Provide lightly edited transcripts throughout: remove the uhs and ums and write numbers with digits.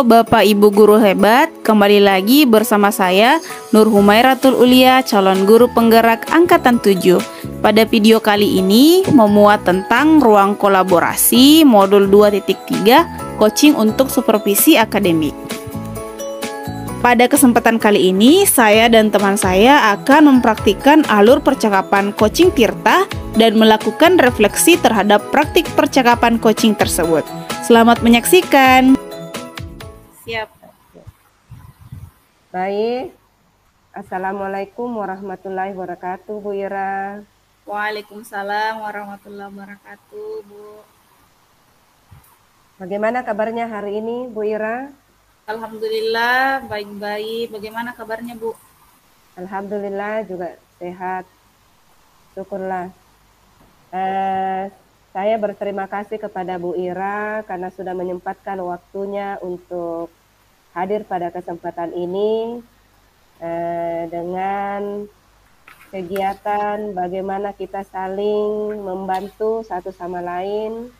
Bapak Ibu guru hebat, kembali lagi bersama saya Nur Humairatul Ulia, calon guru penggerak angkatan 7. Pada video kali ini memuat tentang ruang kolaborasi modul 2.3 coaching untuk supervisi akademik. Pada kesempatan kali ini, saya dan teman saya akan mempraktikkan alur percakapan coaching Tirta dan melakukan refleksi terhadap praktik percakapan coaching tersebut. Selamat menyaksikan. Siap. Baik. Assalamualaikum warahmatullahi wabarakatuh, Bu Ira. Waalaikumsalam warahmatullahi wabarakatuh, Bu. Bagaimana kabarnya hari ini, Bu Ira? Alhamdulillah, baik-baik. Bagaimana kabarnya, Bu? Alhamdulillah juga sehat. Syukurlah. Saya berterima kasih kepada Bu Ira karena sudah menyempatkan waktunya untuk hadir pada kesempatan ini dengan kegiatan bagaimana kita saling membantu satu sama lain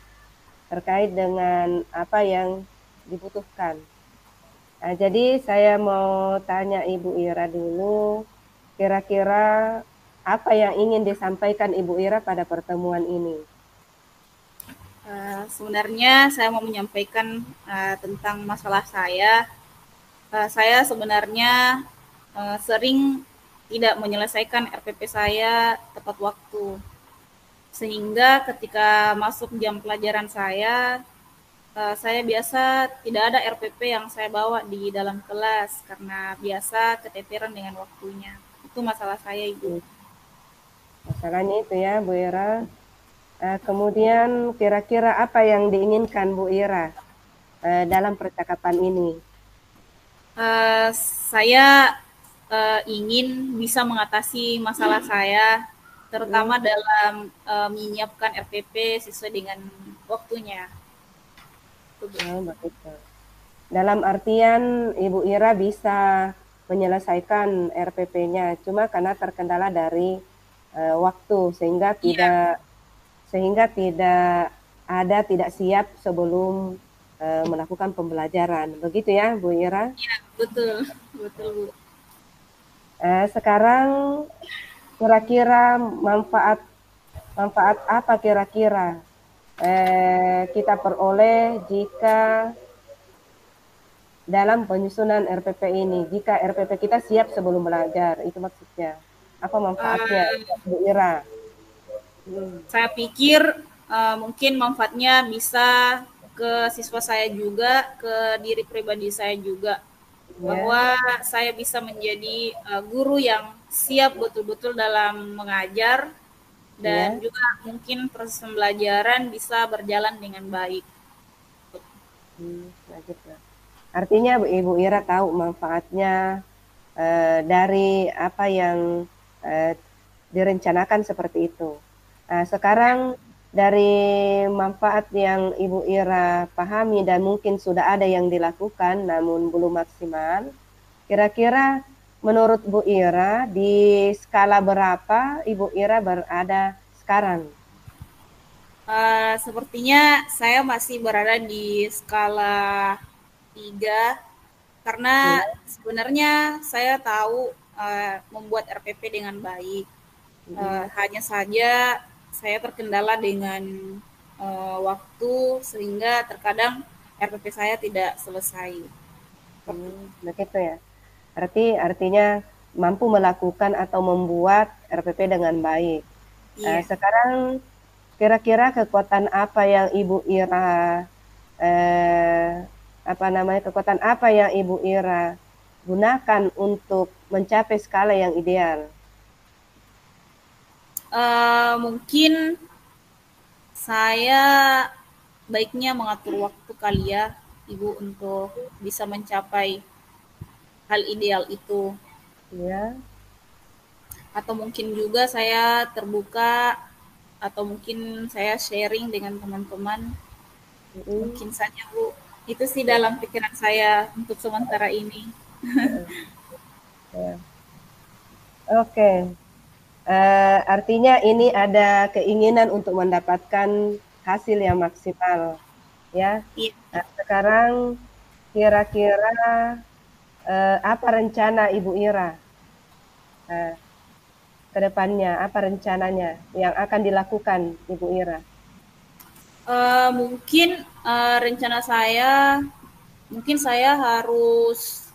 terkait dengan apa yang dibutuhkan. Jadi saya mau tanya Ibu Ira dulu, kira-kira apa yang ingin disampaikan Ibu Ira pada pertemuan ini? Sebenarnya saya mau menyampaikan tentang masalah saya. Saya sebenarnya sering tidak menyelesaikan RPP saya tepat waktu. Sehingga ketika masuk jam pelajaran saya biasa tidak ada RPP yang saya bawa di dalam kelas karena biasa keteteran dengan waktunya. Itu masalah saya, Ibu. Masalahnya itu ya, Bu Ira. Kemudian kira-kira apa yang diinginkan Bu Ira dalam percakapan ini? Saya ingin bisa mengatasi masalah saya, terutama dalam menyiapkan RPP sesuai dengan waktunya. Begitu. Dalam artian Ibu Ira bisa menyelesaikan RPP-nya, cuma karena terkendala dari waktu sehingga tidak siap sebelum melakukan pembelajaran. Begitu ya, Bu Ira? Iya, betul, Bu. Sekarang kira-kira manfaat apa kira-kira kita peroleh jika dalam penyusunan RPP ini, jika RPP kita siap sebelum belajar, itu maksudnya. Apa manfaatnya, Bu Ira? Saya pikir mungkin manfaatnya bisa ke siswa saya juga, ke diri pribadi saya juga. Bahwa saya bisa menjadi guru yang siap betul-betul dalam mengajar dan juga mungkin proses pembelajaran bisa berjalan dengan baik. Artinya Ibu Ira tahu manfaatnya dari apa yang direncanakan seperti itu. Sekarang dari manfaat yang Ibu Ira pahami dan mungkin sudah ada yang dilakukan namun belum maksimal, kira-kira menurut Bu Ira di skala berapa Ibu Ira berada sekarang? Sepertinya saya masih berada di skala 3 karena sebenarnya saya tahu membuat RPP dengan baik. Hanya saja saya terkendala dengan waktu sehingga terkadang RPP saya tidak selesai. Begitu ya. Artinya mampu melakukan atau membuat RPP dengan baik. Sekarang kira-kira kekuatan apa yang Ibu Ira kekuatan apa yang Ibu Ira gunakan untuk mencapai skala yang ideal? Mungkin saya baiknya mengatur waktu kali ya, Ibu, untuk bisa mencapai hal ideal itu. Ya. Atau mungkin juga saya terbuka, atau mungkin saya sharing dengan teman-teman. Mungkin saja, Bu. Itu sih dalam pikiran saya untuk sementara ini. Oke. Artinya ini ada keinginan untuk mendapatkan hasil yang maksimal, ya. Sekarang kira-kira apa rencana Ibu Ira ke depannya? Apa rencananya yang akan dilakukan Ibu Ira? Mungkin rencana saya, mungkin saya harus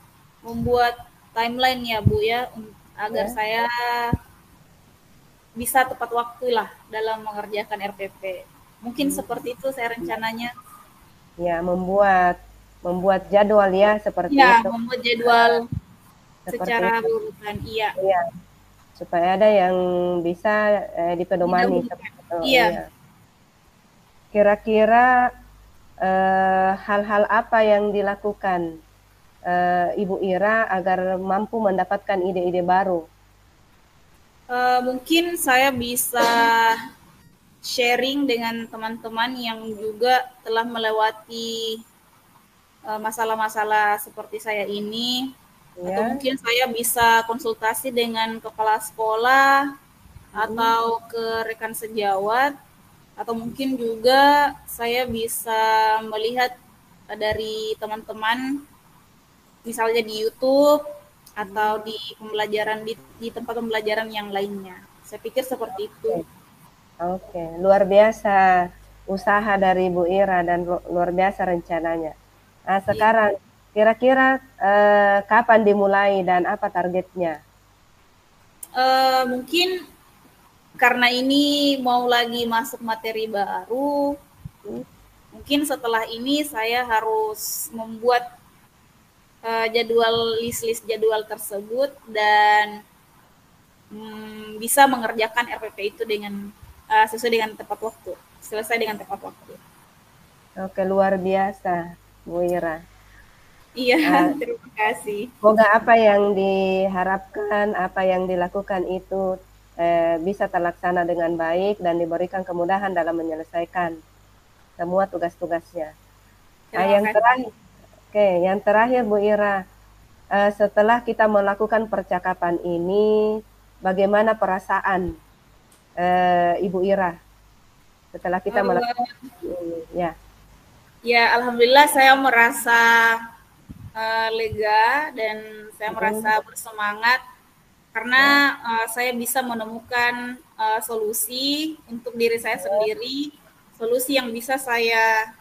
membuat timeline ya Bu ya, agar Ya, saya bisa tepat waktu lah dalam mengerjakan RPP. Mungkin seperti itu saya rencananya. ya membuat membuat jadwal ya seperti Ya, itu. membuat jadwal Seperti secara itu. berurutan. Iya, Iya, supaya ada yang bisa dipedomani didahulukan. seperti itu. Iya. Iya, Kira-kira hal-hal apa yang dilakukan Ibu Ira agar mampu mendapatkan ide-ide baru? mungkin saya bisa sharing dengan teman-teman yang juga telah melewati masalah-masalah seperti saya ini, atau Ya. mungkin saya bisa konsultasi dengan kepala sekolah Mm. atau ke rekan sejawat, atau mungkin juga saya bisa melihat dari teman-teman misalnya di YouTube atau di pembelajaran di tempat pembelajaran yang lainnya. Saya pikir seperti itu. Oke, oke. Luar biasa usaha dari Ibu Ira dan luar biasa rencananya. Nah, Iya. sekarang kira-kira kapan dimulai dan apa targetnya? Mungkin karena ini mau lagi masuk materi baru, Hmm. mungkin setelah ini saya harus membuat jadwal list-list jadwal tersebut dan bisa mengerjakan RPP itu dengan sesuai dengan tepat waktu, selesai dengan tepat waktu. Oke, luar biasa, Bu Ira. Iya, Eh, terima kasih. Semoga apa yang diharapkan, apa yang dilakukan itu bisa terlaksana dengan baik dan diberikan kemudahan dalam menyelesaikan semua tugas-tugasnya. Nah, Terima yang kasih. terakhir, oke, yang terakhir Bu Ira, setelah kita melakukan percakapan ini, bagaimana perasaan Ibu Ira setelah kita melakukan Uh, ini? Ya, ya, alhamdulillah saya merasa lega dan saya mm, merasa bersemangat ya, karena saya bisa menemukan solusi untuk diri saya sendiri, solusi yang bisa saya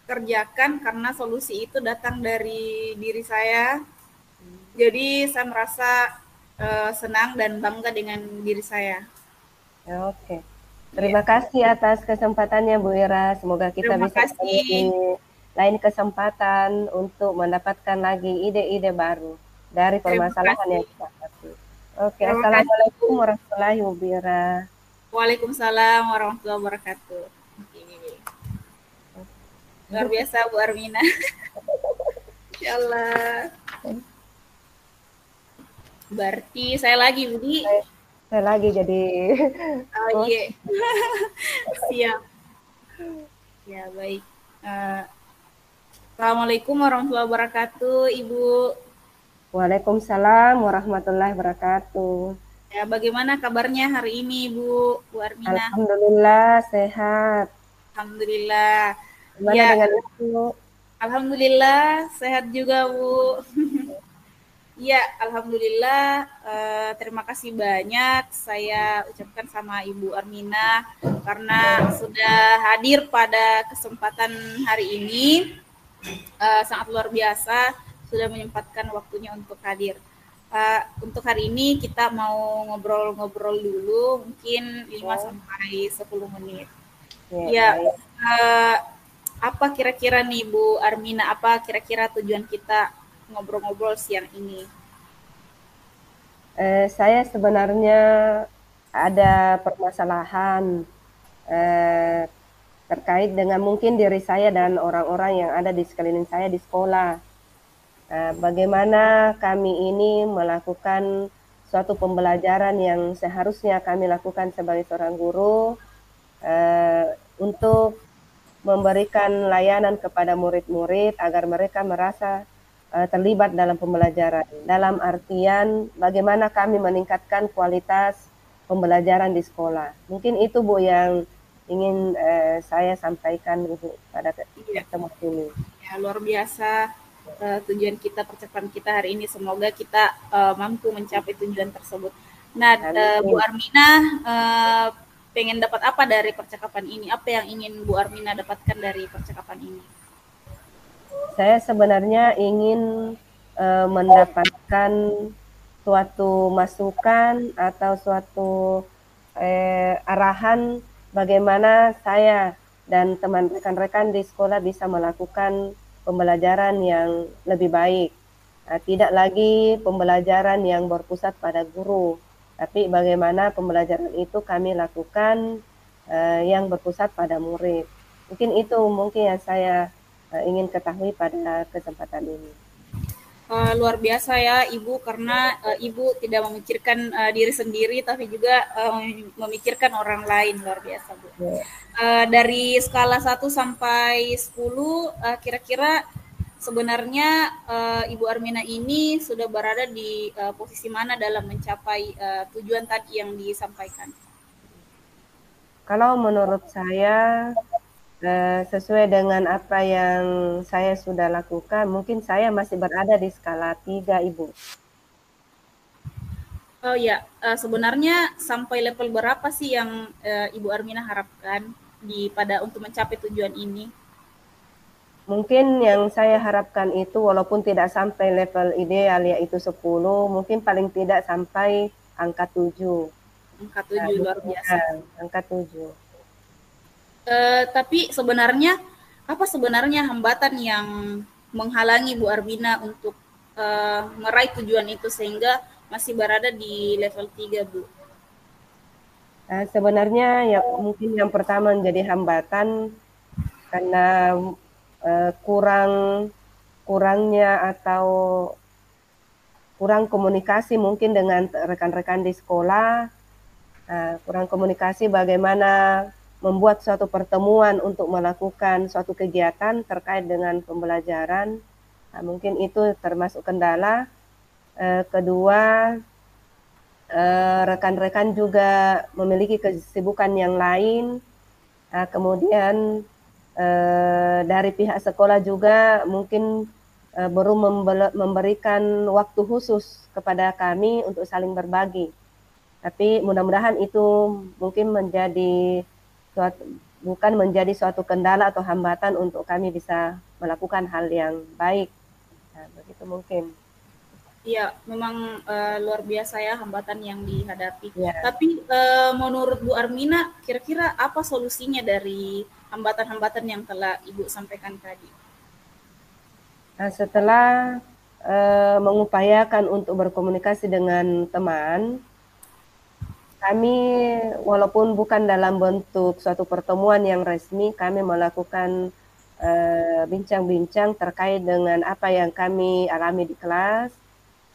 kerjakan karena solusi itu datang dari diri saya. Jadi saya merasa senang dan bangga dengan diri saya. ya, oke. Iya. Terima kasih atas kesempatannya Bu Ira. Semoga kita Terima bisa ketemu di kasih. lain kesempatan untuk mendapatkan lagi ide-ide baru dari Terima permasalahan yang kasih. kita hadapi. Oke, Terima kasih, Assalamualaikum Bu. warahmatullahi wabarakatuh. Waalaikumsalam warahmatullahi wabarakatuh. Luar biasa Bu Armina. Insya Allah. Berarti saya lagi Budi. Saya lagi jadi Oh host. iya. Siap. Ya baik. Uh, Assalamualaikum warahmatullahi wabarakatuh, Ibu. Waalaikumsalam warahmatullahi wabarakatuh. Ya, bagaimana kabarnya hari ini, Bu Armina? Alhamdulillah sehat. Alhamdulillah. Gimana Ya, dengan Ibu? alhamdulillah sehat juga, Bu. Iya, alhamdulillah. Terima kasih banyak saya ucapkan sama Ibu Armina karena sudah hadir pada kesempatan hari ini. Sangat luar biasa sudah menyempatkan waktunya untuk hadir. Untuk hari ini kita mau ngobrol-ngobrol dulu mungkin 5 Ya, sampai 10 menit. ya, Ya, baik. uh, apa kira-kira nih Bu Armina, apa kira-kira tujuan kita ngobrol-ngobrol siang ini? Saya sebenarnya ada permasalahan eh, terkait dengan mungkin diri saya dan orang-orang yang ada di sekeliling saya di sekolah. Bagaimana kami ini melakukan suatu pembelajaran yang seharusnya kami lakukan sebagai seorang guru eh, untuk memberikan layanan kepada murid-murid agar mereka merasa terlibat dalam pembelajaran. Dalam artian bagaimana kami meningkatkan kualitas pembelajaran di sekolah. Mungkin itu Bu yang ingin saya sampaikan Ibu pada Iya, pertemuan ini. ya luar biasa. tujuan kita, percakapan kita hari ini. Semoga kita mampu mencapai tujuan tersebut. Nah, Bu Amin. Armina pengen dapat apa dari percakapan ini? Apa yang ingin Bu Armina dapatkan dari percakapan ini? Saya sebenarnya ingin mendapatkan suatu masukan atau suatu arahan bagaimana saya dan teman rekan-rekan di sekolah bisa melakukan pembelajaran yang lebih baik. Tidak lagi pembelajaran yang berpusat pada guru, tapi bagaimana pembelajaran itu kami lakukan yang berpusat pada murid. Mungkin itu yang saya ingin ketahui pada kesempatan ini. Luar biasa ya Ibu, karena Ibu tidak memikirkan diri sendiri tapi juga memikirkan orang lain. Luar biasa Bu. Ya. Dari skala 1 sampai 10, kira-kira sebenarnya Ibu Armina ini sudah berada di posisi mana dalam mencapai tujuan tadi yang disampaikan? Kalau menurut saya sesuai dengan apa yang saya sudah lakukan, mungkin saya masih berada di skala 3, Ibu. Oh ya, sebenarnya sampai level berapa sih yang Ibu Armina harapkan untuk mencapai tujuan ini? Mungkin yang saya harapkan itu walaupun tidak sampai level ideal yaitu 10, mungkin paling tidak sampai angka 7. Angka 7 luar biasa. Angka 7. Tapi sebenarnya apa sebenarnya hambatan yang menghalangi Bu Armina untuk meraih tujuan itu sehingga masih berada di level 3, Bu? Sebenarnya ya mungkin yang pertama menjadi hambatan karena kurangnya atau kurang komunikasi mungkin dengan rekan-rekan di sekolah, kurang komunikasi bagaimana membuat suatu pertemuan untuk melakukan suatu kegiatan terkait dengan pembelajaran. Mungkin itu termasuk kendala. Kedua, rekan-rekan juga memiliki kesibukan yang lain. Kemudian dari pihak sekolah juga mungkin belum memberikan waktu khusus kepada kami untuk saling berbagi. Tapi mudah-mudahan itu mungkin bukan menjadi suatu kendala atau hambatan untuk kami bisa melakukan hal yang baik. Begitu mungkin. Iya, memang luar biasa ya hambatan yang dihadapi. Ya. Tapi menurut Bu Armina, kira-kira apa solusinya dari hambatan-hambatan yang telah Ibu sampaikan tadi? Setelah mengupayakan untuk berkomunikasi dengan teman, kami walaupun bukan dalam bentuk suatu pertemuan yang resmi, kami melakukan bincang-bincang terkait dengan apa yang kami alami di kelas,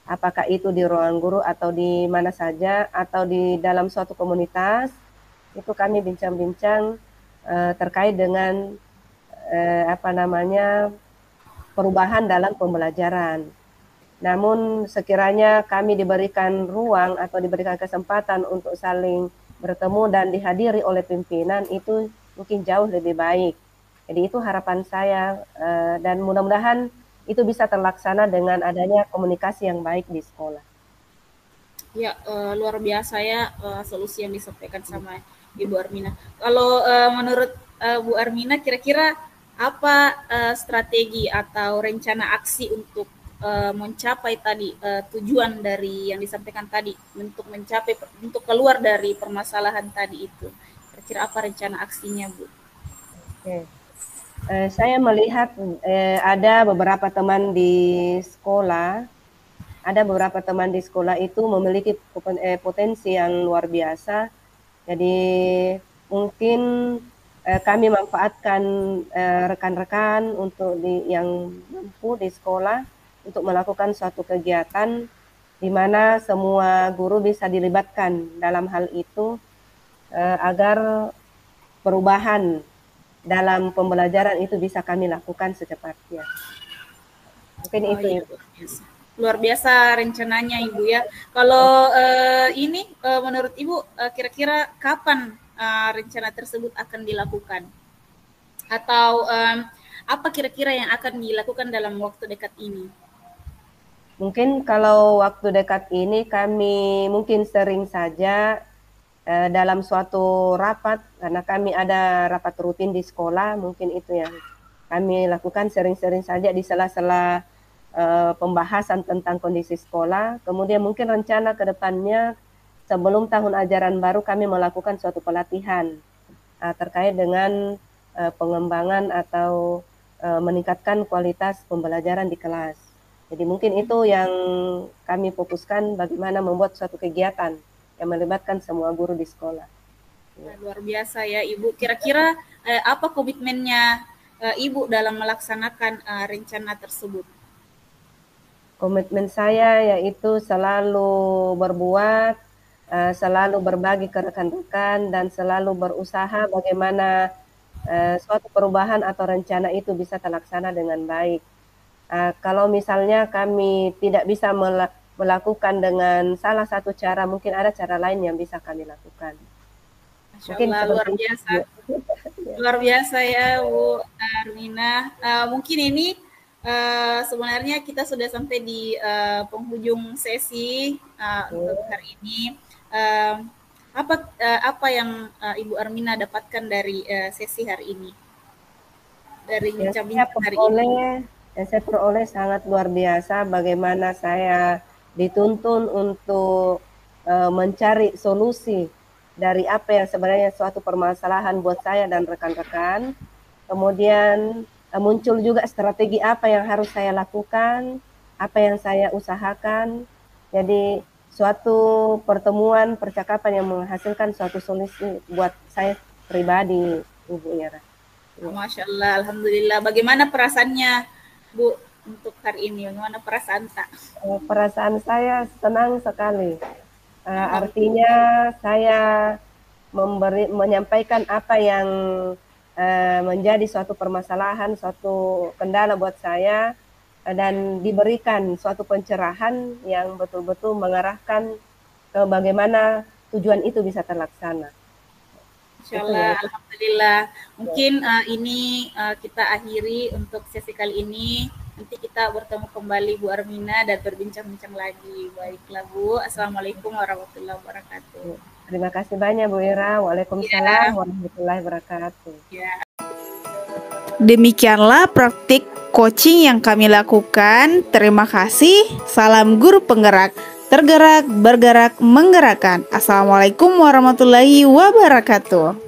apakah itu di ruang guru atau di mana saja, atau di dalam suatu komunitas, itu kami bincang-bincang terkait dengan perubahan dalam pembelajaran. Namun sekiranya kami diberikan ruang atau diberikan kesempatan untuk saling bertemu dan dihadiri oleh pimpinan, itu mungkin jauh lebih baik. Jadi itu harapan saya dan mudah-mudahan itu bisa terlaksana dengan adanya komunikasi yang baik di sekolah. Ya, luar biasa ya solusi yang disampaikan sama Ibu Armina. Kalau menurut Bu Armina, kira-kira apa strategi atau rencana aksi untuk mencapai tadi tujuan dari yang disampaikan tadi untuk keluar dari permasalahan tadi itu? Kira-kira apa rencana aksinya, Bu? Oke. Saya melihat ada beberapa teman di sekolah itu memiliki potensi yang luar biasa. Jadi mungkin kami manfaatkan rekan-rekan untuk yang mampu di sekolah untuk melakukan suatu kegiatan di mana semua guru bisa dilibatkan dalam hal itu agar perubahan dalam pembelajaran itu bisa kami lakukan secepatnya. Mungkin itu. Iya, luar biasa rencananya Ibu ya. Kalau ini menurut Ibu kira-kira kapan rencana tersebut akan dilakukan? Atau Apa kira-kira yang akan dilakukan dalam waktu dekat ini? Mungkin kalau waktu dekat ini kami mungkin sering saja dalam suatu rapat, karena kami ada rapat rutin di sekolah, mungkin itu yang kami lakukan sering-sering saja di sela-sela pembahasan tentang kondisi sekolah. Kemudian mungkin rencana ke depannya sebelum tahun ajaran baru kami melakukan suatu pelatihan terkait dengan pengembangan atau meningkatkan kualitas pembelajaran di kelas. Jadi mungkin itu yang kami fokuskan, bagaimana membuat suatu kegiatan yang melibatkan semua guru di sekolah. Luar biasa ya Ibu. Kira-kira apa komitmennya Ibu dalam melaksanakan rencana tersebut? Komitmen saya yaitu selalu berbuat, selalu berbagi ke rekan-rekan, dan selalu berusaha bagaimana suatu perubahan atau rencana itu bisa terlaksana dengan baik. Kalau misalnya kami tidak bisa melakukan dengan salah satu cara, mungkin ada cara lain yang bisa kami lakukan. Mungkin luar biasa. Luar biasa ya Bu Armina. Mungkin ini sebenarnya kita sudah sampai di penghujung sesi untuk hari ini. Apa yang Ibu Armina dapatkan dari sesi hari ini? Dari bincang-bincang hari ini. Yang saya peroleh sangat luar biasa, bagaimana saya dituntun untuk mencari solusi dari apa yang sebenarnya suatu permasalahan buat saya dan rekan-rekan. Kemudian muncul juga strategi apa yang harus saya lakukan, apa yang saya usahakan. Jadi suatu pertemuan, percakapan yang menghasilkan suatu solusi buat saya pribadi, Ibu Ira. Masya Allah, Alhamdulillah. Bagaimana perasaannya Bu untuk hari ini? Bagaimana perasaan tak? Perasaan saya senang sekali. Artinya saya menyampaikan apa yang menjadi suatu permasalahan, suatu kendala buat saya, dan diberikan suatu pencerahan yang betul-betul mengarahkan ke bagaimana tujuan itu bisa terlaksana. Insyaallah, alhamdulillah. Mungkin ini kita akhiri untuk sesi kali ini. Nanti kita bertemu kembali Bu Armina dan berbincang-bincang lagi. Baiklah Bu. Assalamualaikum warahmatullahi wabarakatuh. Terima kasih banyak Bu Ira. Waalaikumsalam warahmatullahi wabarakatuh. Ya. Demikianlah praktik coaching yang kami lakukan. Terima kasih. Salam guru penggerak. Tergerak, bergerak, menggerakkan. Assalamualaikum warahmatullahi wabarakatuh.